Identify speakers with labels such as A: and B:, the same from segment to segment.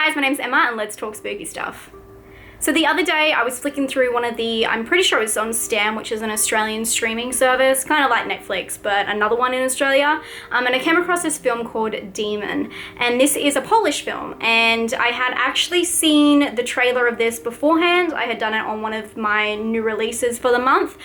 A: guys, my name's Emma and let's talk spooky stuff. So the other day I was flicking through one of the, I'm pretty sure it's on Stan, which is an Australian streaming service, kind of like Netflix, but another one in Australia. And I came across this film called Demon. And this is a Polish film. And I had actually seen the trailer of this beforehand. I had done it on one of my new releases for the month.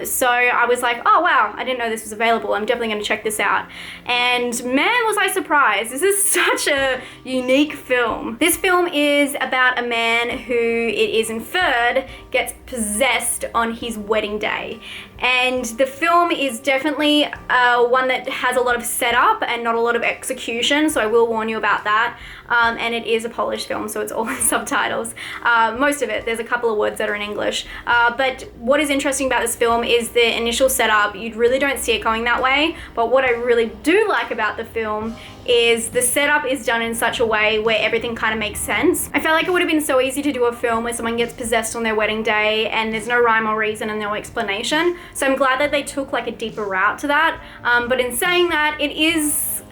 A: So I was like, oh wow, I didn't know this was available. I'm definitely going to check this out. And man, was I surprised. This is such a unique film. This film is about a man who, it is inferred, gets possessed on his wedding day. And the film is definitely one that has a lot of setup and not a lot of execution, so I will warn you about that. And it is a Polish film, so it's all in subtitles. Most of it, there's a couple of words that are in English. But what is interesting about this film is the initial setup. You really don't see it going that way, but what I really do like about the film is the setup is done in such a way where everything kind of makes sense. I felt like it would have been so easy to do a film where someone gets possessed on their wedding day and there's no rhyme or reason and no explanation. So I'm glad that they took like a deeper route to that. But in saying that, it is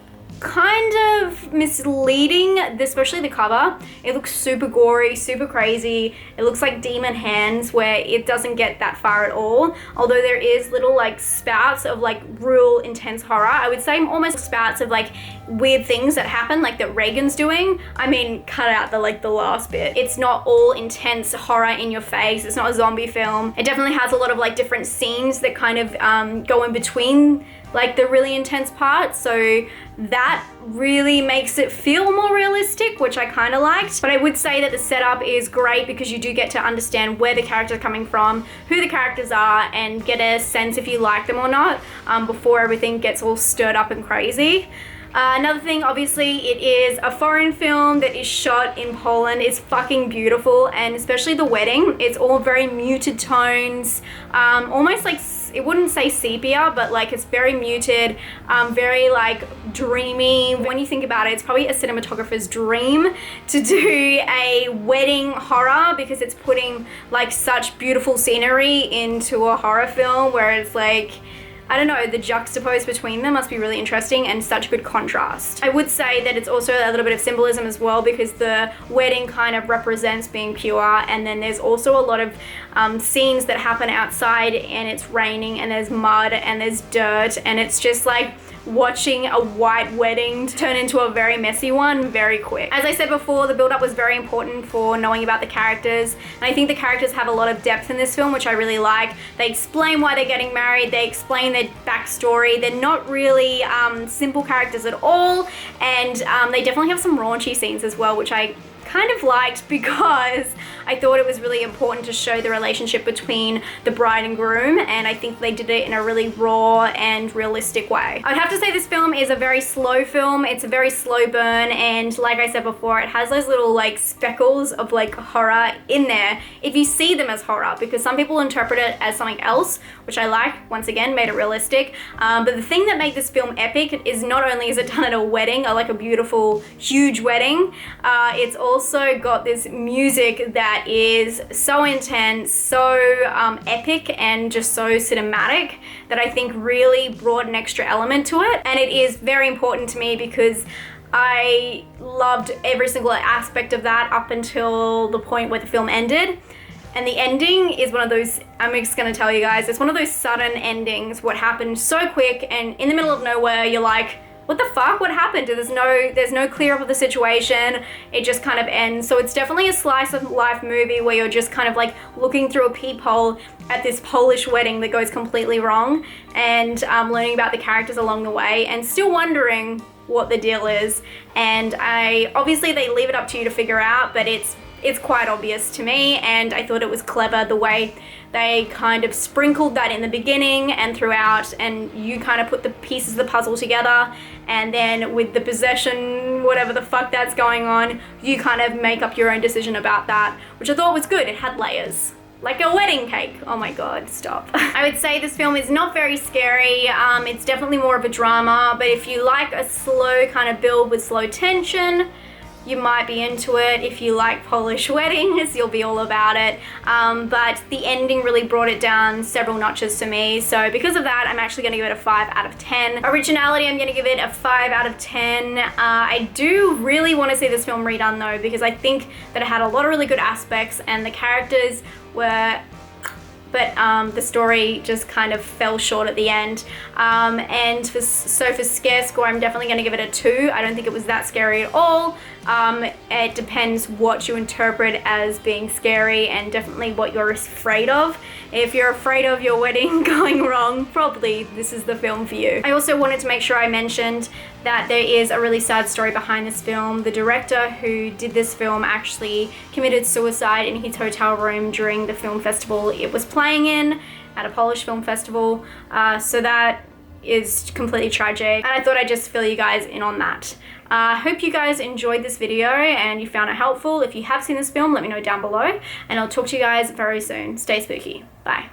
A: kind of misleading, especially the cover. It looks super gory, super crazy. It looks like demon hands, where it doesn't get that far at all. Although there is little like spouts of like real intense horror. I would say almost spouts of like weird things that happen, like that Reagan's doing. I mean, cut out the last bit. It's not all intense horror in your face. It's not a zombie film. It definitely has a lot of like different scenes that kind of go in between like the really intense parts, so that really makes it feel more realistic, which I kind of liked. But I would say that the setup is great because you do get to understand where the characters are coming from, who the characters are, and get a sense if you like them or not before everything gets all stirred up and crazy. Another thing, obviously, it is a foreign film that is shot in Poland. It's fucking beautiful, and especially the wedding. It's all very muted tones, almost like, it wouldn't say sepia, but like it's very muted, very like dreamy. When you think about it, it's probably a cinematographer's dream to do a wedding horror because it's putting like such beautiful scenery into a horror film where it's like, I don't know, the juxtapose between them must be really interesting and such good contrast. I would say that it's also a little bit of symbolism as well because the wedding kind of represents being pure, and then there's also a lot of scenes that happen outside and it's raining and there's mud and there's dirt, and it's just like watching a white wedding turn into a very messy one very quick. As I said before, the build-up was very important for knowing about the characters, and I think the characters have a lot of depth in this film, which I really like. They explain why they're getting married, they explain their backstory. They're not really simple characters at all, and they definitely have some raunchy scenes as well, which I kind of liked because I thought it was really important to show the relationship between the bride and groom, and I think they did it in a really raw and realistic way. I'd have to say this film is a very slow film. It's a very slow burn, and like I said before, it has those little like speckles of like horror in there if you see them as horror, because some people interpret it as something else, which I like. Once again, made it realistic. But the thing that made this film epic is not only is it done at a wedding, or like a beautiful huge wedding, it's also got this music that is so intense, so epic, and just so cinematic that I think really brought an extra element to it. And it is very important to me because I loved every single aspect of that up until the point where the film ended. And the ending is one of those, I'm just gonna tell you guys, it's one of those sudden endings, what happened so quick, and in the middle of nowhere you're like, what the fuck? What happened? There's no clear up of the situation. It just kind of ends. So it's definitely a slice of life movie where you're just kind of like looking through a peephole at this Polish wedding that goes completely wrong, and learning about the characters along the way and still wondering what the deal is. And obviously they leave it up to you to figure out, but it's quite obvious to me, and I thought it was clever the way they kind of sprinkled that in the beginning and throughout, and you kind of put the pieces of the puzzle together, and then with the possession, whatever the fuck that's going on, you kind of make up your own decision about that, which I thought was good. It had layers. Like a wedding cake. Oh my god, stop. I would say this film is not very scary. It's definitely more of a drama, but if you like a slow kind of build with slow tension, you might be into it. If you like Polish weddings, you'll be all about it. But the ending really brought it down several notches for me. So because of that, I'm actually going to give it a 5 out of 10. Originality, I'm going to give it a 5 out of 10. I do really want to see this film redone though, because I think that it had a lot of really good aspects and the characters were, but the story just kind of fell short at the end. And for scare score, I'm definitely going to give it a 2. I don't think it was that scary at all. It depends what you interpret as being scary and definitely what you're afraid of. If you're afraid of your wedding going wrong, probably this is the film for you. I also wanted to make sure I mentioned that there is a really sad story behind this film. The director who did this film actually committed suicide in his hotel room during the film festival it was playing in, at a Polish film festival. So that is completely tragic, and I thought I'd just fill you guys in on that. Hope you guys enjoyed this video and you found it helpful. If you have seen this film, let me know down below, and I'll talk to you guys very soon. Stay spooky. Bye.